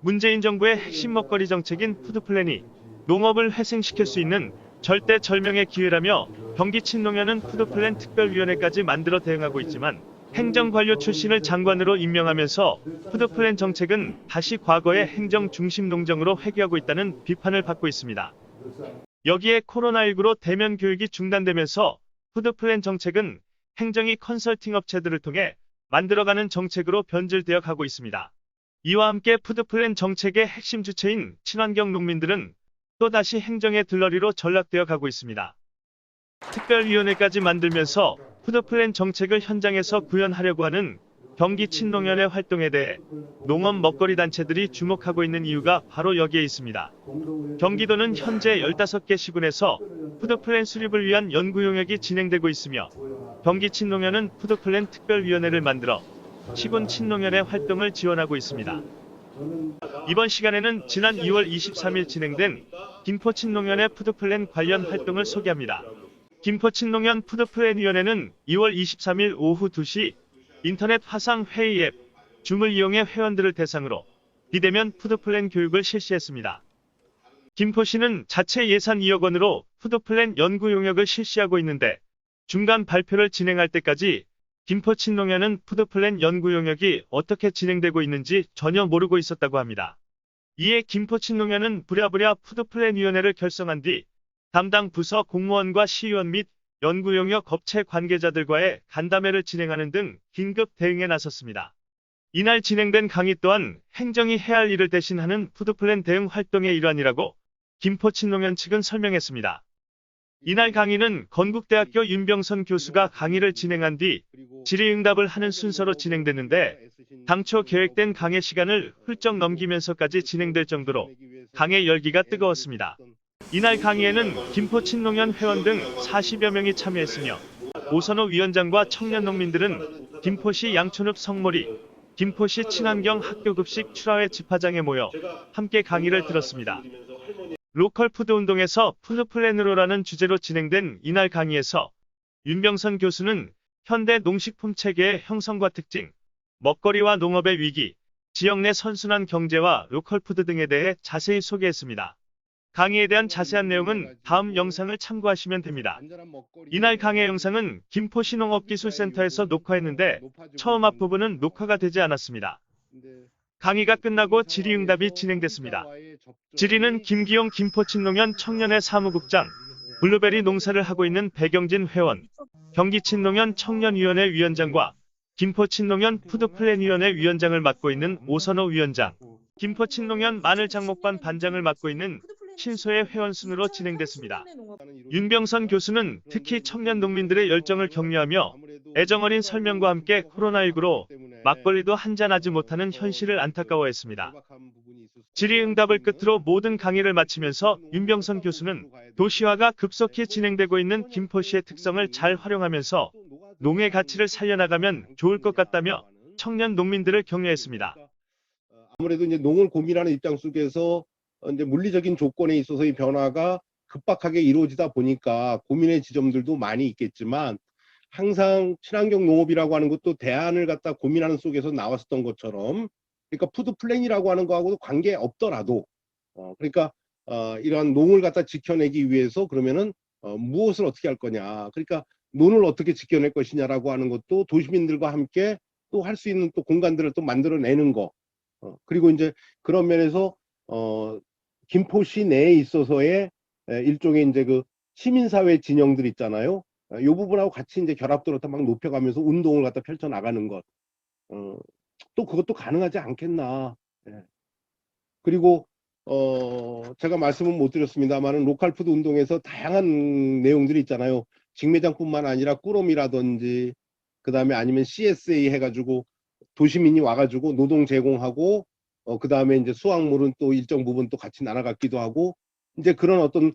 문재인 정부의 핵심 먹거리 정책인 푸드플랜이 농업을 회생시킬 수 있는 절대절명의 기회라며 경기친농연은 푸드플랜 특별위원회까지 만들어 대응하고 있지만 행정관료 출신을 장관으로 임명하면서 푸드플랜 정책은 다시 과거의 행정 중심 농정으로 회귀하고 있다는 비판을 받고 있습니다. 여기에 코로나19로 대면 교육이 중단되면서 푸드플랜 정책은 행정이 컨설팅 업체들을 통해 만들어가는 정책으로 변질되어 가고 있습니다. 이와 함께 푸드플랜 정책의 핵심 주체인 친환경 농민들은 또다시 행정의 들러리로 전락되어 가고 있습니다. 특별위원회까지 만들면서 푸드플랜 정책을 현장에서 구현하려고 하는 경기친농연의 활동에 대해 농업 먹거리 단체들이 주목하고 있는 이유가 바로 여기에 있습니다. 경기도는 현재 15개 시군에서 푸드플랜 수립을 위한 연구 용역이 진행되고 있으며 경기친농연은 푸드플랜 특별위원회를 만들어 시군 친농연의 활동을 지원하고 있습니다. 이번 시간에는 지난 2월 23일 진행된 김포친농연의 푸드플랜 관련 활동을 소개합니다. 김포친농연 푸드플랜위원회는 2월 23일 오후 2시 인터넷 화상 회의 앱 줌을 이용해 회원들을 대상으로 비대면 푸드플랜 교육을 실시했습니다. 김포시는 자체 예산 2억 원으로 푸드플랜 연구 용역을 실시하고 있는데 중간 발표를 진행할 때까지 김포친농연은 푸드플랜 연구 용역이 어떻게 진행되고 있는지 전혀 모르고 있었다고 합니다. 이에 김포친농연은 부랴부랴 푸드플랜위원회를 결성한 뒤 담당 부서 공무원과 시의원 및 연구 용역 업체 관계자들과의 간담회를 진행하는 등 긴급 대응에 나섰습니다. 이날 진행된 강의 또한 행정이 해야 할 일을 대신하는 푸드플랜 대응 활동의 일환이라고 김포친농연 측은 설명했습니다. 이날 강의는 건국대학교 윤병선 교수가 강의를 진행한 뒤 질의응답을 하는 순서로 진행됐는데 당초 계획된 강의 시간을 훌쩍 넘기면서까지 진행될 정도로 강의 열기가 뜨거웠습니다. 이날 강의에는 김포친농연 회원 등 40여 명이 참여했으며 오선호 위원장과 청년농민들은 김포시 양촌읍 성모리, 김포시 친환경 학교급식 출하회 집화장에 모여 함께 강의를 들었습니다. 로컬 푸드 운동에서 푸드플랜으로라는 주제로 진행된 이날 강의에서 윤병선 교수는 현대 농식품 체계의 형성과 특징, 먹거리와 농업의 위기, 지역 내 선순환 경제와 로컬 푸드 등에 대해 자세히 소개했습니다. 강의에 대한 자세한 내용은 다음 영상을 참고하시면 됩니다. 이날 강의 영상은 김포시 농업기술센터에서 녹화했는데 처음 앞부분은 녹화가 되지 않았습니다. 강의가 끝나고 질의응답이 진행됐습니다. 질의는 김기용 김포친농연 청년회 사무국장, 블루베리 농사를 하고 있는 배경진 회원, 경기친농연 청년위원회 위원장과 김포친농연 푸드플랜위원회 위원장을 맡고 있는 오선호 위원장, 김포친농연 마늘장목반 반장을 맡고 있는 신소의 회원 순으로 진행됐습니다. 윤병선 교수는 특히 청년 농민들의 열정을 격려하며 애정어린 설명과 함께 코로나19로 막걸리도 한잔하지 못하는 현실을 안타까워했습니다. 질의응답을 끝으로 모든 강의를 마치면서 윤병선 교수는 도시화가 급속히 진행되고 있는 김포시의 특성을 잘 활용하면서 농의 가치를 살려나가면 좋을 것 같다며 청년 농민들을 격려했습니다. 아무래도 이제 농을 고민하는 입장 속에서 이제 물리적인 조건에 있어서의 변화가 급박하게 이루어지다 보니까 고민의 지점들도 많이 있겠지만 항상 친환경 농업이라고 하는 것도 대안을 갖다 고민하는 속에서 나왔었던 것처럼 그러니까 푸드 플랜이라고 하는 거하고도 관계 없더라도 그러니까 이러한 농을 갖다 지켜내기 위해서 그러면은 무엇을 어떻게 할 거냐 그러니까 논을 어떻게 지켜낼 것이냐라고 하는 것도 도시민들과 함께 또 할 수 있는 또 공간들을 또 만들어내는 거 그리고 이제 그런 면에서 김포시 내에 있어서의 일종의 이제 그 시민사회 진영들 있잖아요. 이 부분하고 같이 이제 결합도를 막 높여가면서 운동을 갖다 펼쳐 나가는 것. 또 그것도 가능하지 않겠나. 예. 그리고 제가 말씀은 못 드렸습니다만은 로컬 푸드 운동에서 다양한 내용들이 있잖아요. 직매장뿐만 아니라 꾸러미라든지 그다음에 아니면 CSA 해가지고 도시민이 와가지고 노동 제공하고 그다음에 이제 수확물은 또 일정 부분 또 같이 나눠갖기도 하고 이제 그런 어떤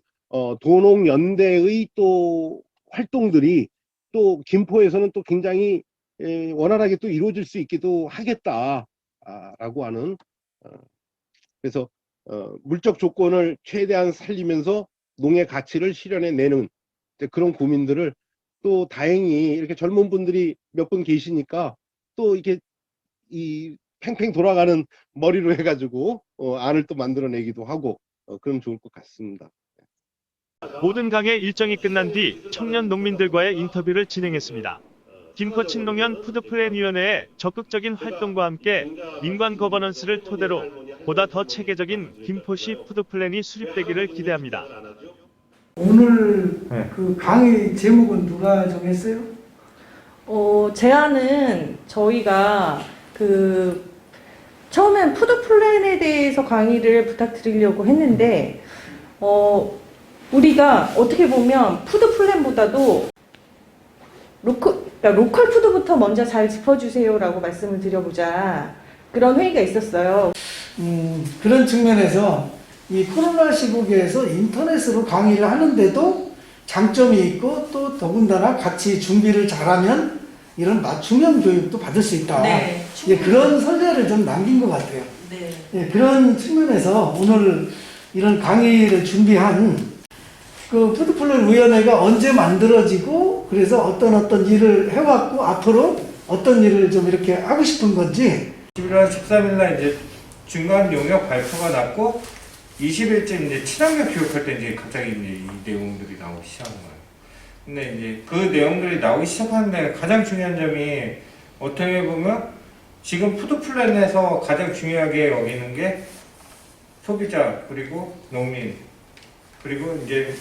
도농연대의 또 활동들이 또 김포에서는 또 굉장히 원활하게 또 이루어질 수 있기도 하겠다라고 하는 그래서 물적 조건을 최대한 살리면서 농의 가치를 실현해내는 그런 고민들을 또 다행히 이렇게 젊은 분들이 몇 분 계시니까 또 이렇게 이 팽팽 돌아가는 머리로 해가지고 안을 또 만들어내기도 하고 그럼 좋을 것 같습니다. 모든 강의 일정이 끝난 뒤 청년 농민들과의 인터뷰를 진행했습니다. 김포친농연 푸드플랜위원회의 적극적인 활동과 함께 민관 거버넌스를 토대로 보다 더 체계적인 김포시 푸드플랜이 수립되기를 기대합니다. 오늘 그 강의 제목은 누가 정했어요? 제안은 저희가 처음엔 푸드 플랜에 대해서 강의를 부탁드리려고 했는데, 우리가 어떻게 보면 푸드 플랜보다도 그러니까 로컬 푸드부터 먼저 잘 짚어주세요라고 말씀을 드려보자. 그런 회의가 있었어요. 그런 측면에서 이 코로나 시국에서 인터넷으로 강의를 하는데도 장점이 있고 또 더군다나 같이 준비를 잘하면 이런 맞춤형 교육도 받을 수 있다. 네, 예, 그런 선례를 좀 남긴 것 같아요. 네. 예, 그런 측면에서 오늘 이런 강의를 준비한 그 푸드플랜 위원회가 언제 만들어지고 그래서 어떤 일을 해왔고 앞으로 어떤 일을 좀 이렇게 하고 싶은 건지 11월 13일 날 이제 중간 용역 발표가 났고 20일쯤 이제 친환경 교육할 때 이제 갑자기 이제 이 내용들이 나오기 시작한 거예요. 근데 이제 그 내용들이 나오기 시작하는데 가장 중요한 점이 어떻게 보면 지금 푸드 플랜에서 가장 중요하게 여기는 게 소비자 그리고 농민 그리고 이제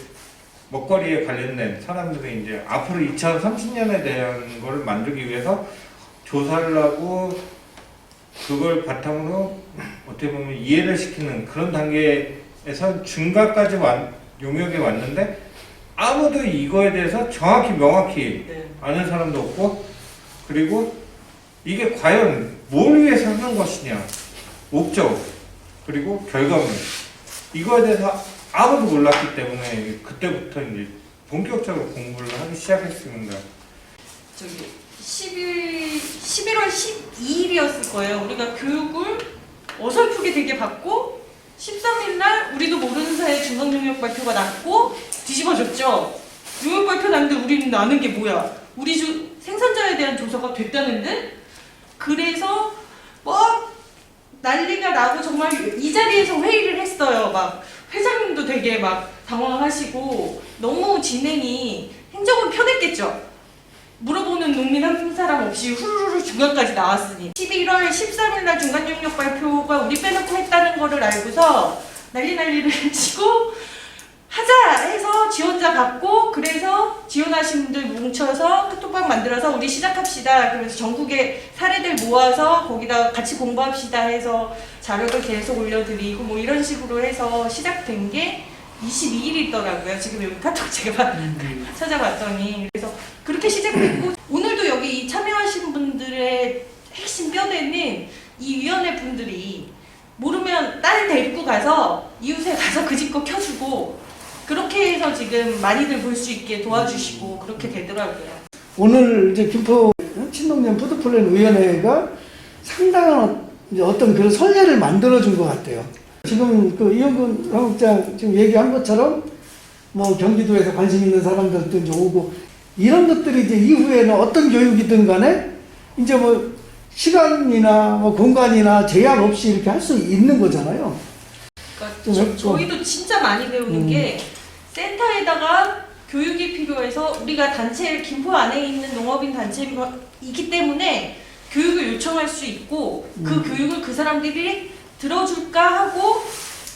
먹거리에 관련된 사람들이 이제 앞으로 2030년에 대한 걸 만들기 위해서 조사를 하고 그걸 바탕으로 어떻게 보면 이해를 시키는 그런 단계에서 중간까지 용역에 왔는데 아무도 이거에 대해서 정확히 명확히 아는 사람도 없고 그리고 이게 과연 뭘 위해서 하는 것이냐 목적 그리고 결과물 이거에 대해서 아무도 몰랐기 때문에 그때부터 이제 본격적으로 공부를 하기 시작했습니다. 저기 11월 12일이었을 거예요. 우리가 교육을 어설프게 되게 받고 13일 날 우리도 모르는 사이에 중간용역 발표가 났고 뒤집어졌죠. 용역 발표 났는데 우리는 아는 게 뭐야? 우리 생산자에 대한 조사가 됐다는데? 그래서 난리가 나고 정말 이 자리에서 회의를 했어요. 막 회장님도 되게 막 당황하시고 너무 진행이 행정은 편했겠죠. 물어보는 농민 한 사람 없이 후루루 중간까지 나왔으니 11월 13일 날 중간용역 발표가 우리 빼놓고 했다는 거를 알고서 난리를 치고 하자 해서 지원자 받고 그래서 지원하신 분들 뭉쳐서 카톡방 만들어서 우리 시작합시다. 그래서 전국의 사례들 모아서 거기다 같이 공부합시다 해서 자료를 계속 올려드리고 뭐 이런 식으로 해서 시작된 게 22일이더라고요. 지금 여기 카톡 제가 찾아봤더니 그래서 그렇게 시작됐고 오늘도 여기 참여하신 분들의 핵심 뼈대는 이 위원회 분들이 모르면 딸 데리고 가서 이웃에 가서 그 집 거 켜주고 그렇게 해서 지금 많이들 볼 수 있게 도와주시고 그렇게 되더라고요. 오늘 이제 김포 친농년 푸드플랜 위원회가 상당한 이제 어떤 그런 선례를 만들어준 것 같아요. 지금 그 이영근 사무국장 지금 얘기한 것처럼 뭐 경기도에서 관심 있는 사람들도 이제 오고 이런 것들이 이제 이후에는 어떤 교육이든 간에 이제 뭐 시간이나 뭐 공간이나 제약 없이 이렇게 할 수 있는 거잖아요. 그러니까 저희도 진짜 많이 배우는 게 센터에다가 교육이 필요해서 우리가 단체 김포 안에 있는 농업인 단체이기 때문에 교육을 요청할 수 있고 그 교육을 그 사람들이 들어줄까 하고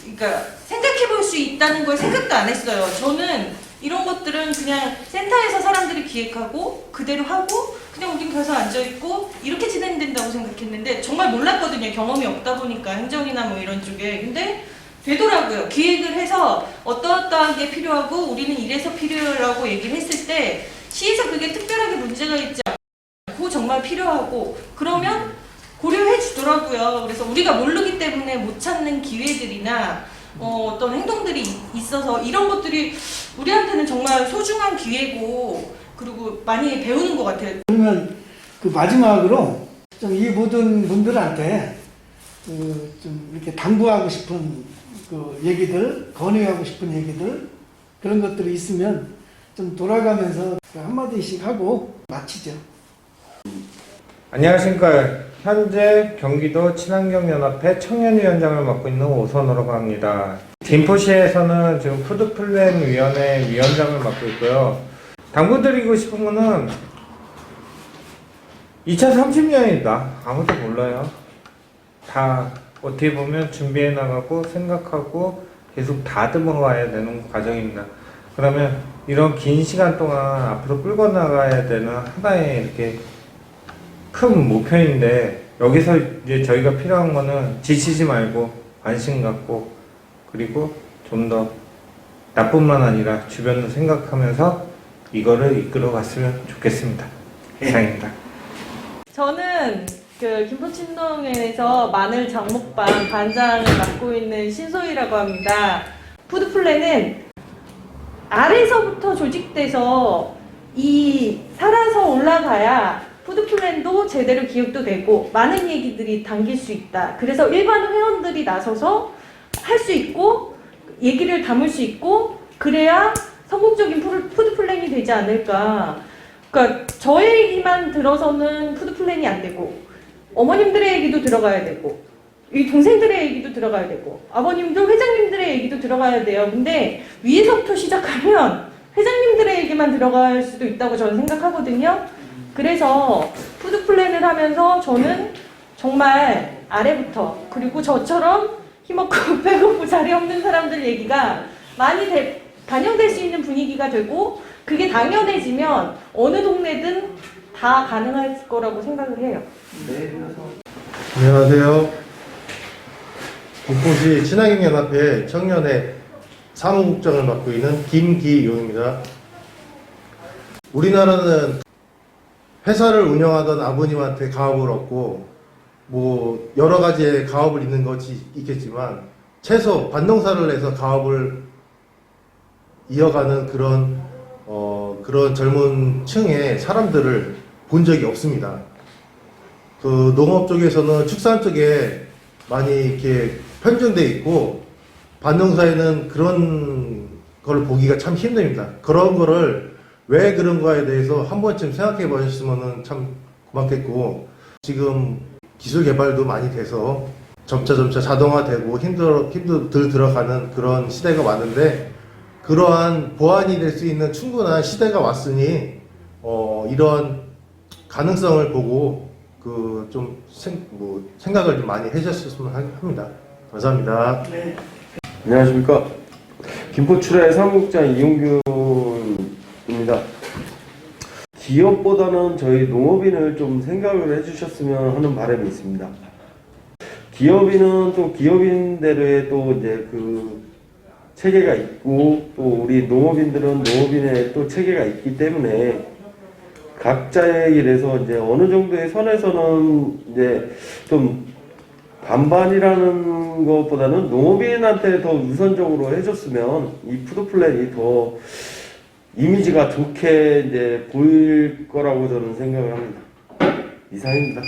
그러니까 생각해 볼 수 있다는 걸 생각도 안 했어요. 저는 이런 것들은 그냥 센터에서 사람들이 기획하고 그대로 하고 그냥 우린 가서 앉아있고 이렇게 진행된다고 생각했는데 정말 몰랐거든요. 경험이 없다 보니까 행정이나 뭐 이런 쪽에. 근데 되더라고요. 기획을 해서 어떠한 게 필요하고 우리는 이래서 필요하라고 얘기를 했을 때 시에서 그게 특별하게 문제가 있지 않고 정말 필요하고 그러면 고려해 주더라고요. 그래서 우리가 모르기 때문에 못 찾는 기회들이나 어떤 행동들이 있어서 이런 것들이 우리한테는 정말 소중한 기회고 그리고 많이 배우는 것 같아요. 그러면 그 마지막으로 좀 이 모든 분들한테 좀 이렇게 당부하고 싶은 그 얘기들, 건의하고 싶은 얘기들 그런 것들이 있으면 좀 돌아가면서 한마디씩 하고 마치죠. 안녕하십니까. 현재 경기도 친환경연합회 청년위원장을 맡고 있는 오선호라고 합니다. 김포시에서는 지금 푸드플랜위원회 위원장을 맡고 있고요. 당부드리고 싶은 거는 2030년이다. 아무도 몰라요. 다 어떻게 보면 준비해 나가고 생각하고 계속 다듬어 와야 되는 과정입니다. 그러면 이런 긴 시간 동안 앞으로 끌고 나가야 되는 하나의 이렇게 큰 목표인데, 여기서 이제 저희가 필요한 거는 지치지 말고 관심 갖고, 그리고 좀 더 나뿐만 아니라 주변도 생각하면서 이거를 이끌어 갔으면 좋겠습니다. 이상입니다. 저는 그 김포친동에서 마늘 장목반 반장을 맡고 있는 신소희라고 합니다. 푸드플랜은 아래서부터 조직돼서 이 살아서 올라가야 푸드플랜도 제대로 기획도 되고 많은 얘기들이 담길 수 있다. 그래서 일반 회원들이 나서서 할 수 있고 얘기를 담을 수 있고 그래야 성공적인 푸드플랜이 되지 않을까. 그러니까 저의 얘기만 들어서는 푸드플랜이 안 되고 어머님들의 얘기도 들어가야 되고 이 동생들의 얘기도 들어가야 되고 아버님들 회장님들의 얘기도 들어가야 돼요. 근데 위에서부터 시작하면 회장님들의 얘기만 들어갈 수도 있다고 저는 생각하거든요. 그래서 푸드플랜을 하면서 저는 정말 아래부터 그리고 저처럼 힘없고 배고프고 자리 없는 사람들 얘기가 많이 반영될 수 있는 분위기가 되고 그게 당연해지면 어느 동네든 다 가능할 거라고 생각을 해요. 안녕하세요. 김포시 친환경연합회 청년회 사무국장을 맡고 있는 김기용입니다. 우리나라는 회사를 운영하던 아버님한테 가업을 얻고 뭐 여러 가지의 가업을 잇는 것이 있겠지만 최소 반농사를 해서 가업을 이어가는 그런 젊은 층의 사람들을 본 적이 없습니다. 그 농업 쪽에서는 축산 쪽에 많이 이렇게 편중돼 있고 반농사에는 그런 걸 보기가 참 힘듭니다. 그런 거를 왜 그런가에 대해서 한 번쯤 생각해 보셨으면 참 고맙겠고, 지금 기술 개발도 많이 돼서 점차 자동화되고 힘도 덜 들어가는 그런 시대가 왔는데, 그러한 보완이 될 수 있는 충분한 시대가 왔으니 이러한 가능성을 보고 생각을 좀 많이 해주셨으면 합니다. 감사합니다. 네. 안녕하십니까. 김포출의 사무국장 이용균입니다. 기업보다는 저희 농업인을 좀 생각을 해주셨으면 하는 바람이 있습니다. 기업인은 또 기업인대로의 또 이제 그 체계가 있고, 또 우리 농업인들은 농업인의 또 체계가 있기 때문에 각자의 일에서 이제 어느 정도의 선에서는 이제 좀 반반이라는 것보다는 농업인한테 더 우선적으로 해줬으면 이 푸드플랜이 더 이미지가 좋게 이제 보일 거라고 저는 생각을 합니다. 이상입니다.